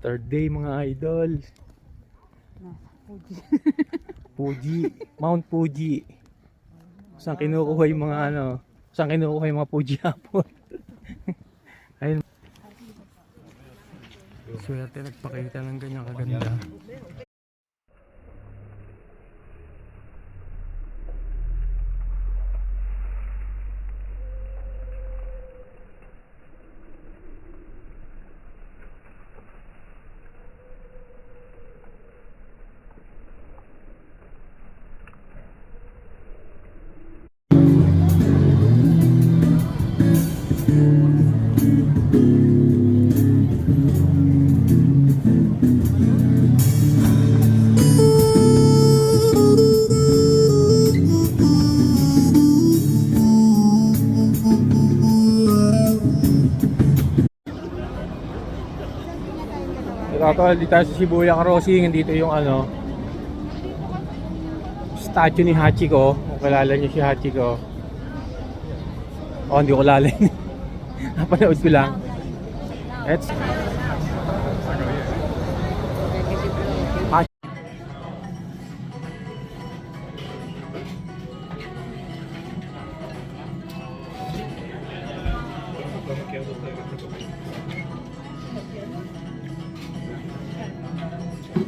Third day mga idol. Fuji. Fuji, Mount Fuji. Saan kinukuha yung mga saan kinukuha yung mga Fuji hapon. Ayun. Swerte nagpakita ng ganyan kaganda. Ito, dito tayo sa Shibuya Crossing. Dito yung statue ni Hachiko. Kung kilala niyo si Hachiko. Hindi ko kilala. Napanood ko lang. It's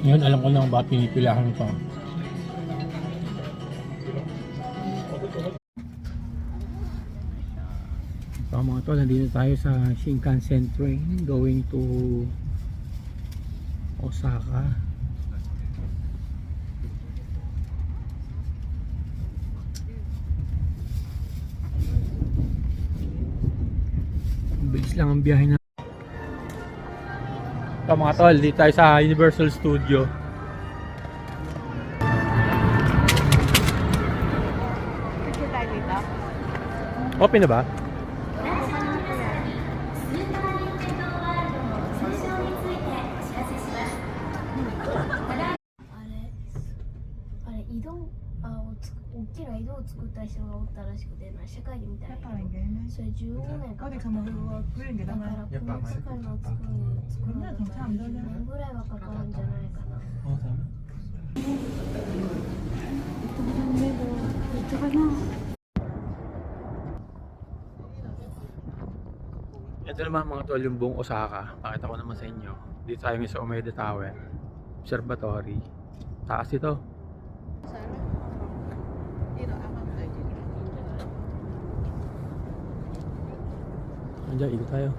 yun, alam ko lang ba pinipilahan ko. So mga tol, nandito tayo sa Shinkansen train going to Osaka. Bilis lang ang biyahe na. So mga tol, dito tayo sa Universal Studio. Picture tayo dito. Open na ba? Ito naman mga tol, yung buong Osaka. Pakita ko naman sa inyo. Dito tayo sa Umeda Tower Observatory. Taas ito. Andiyan, ikot tayo.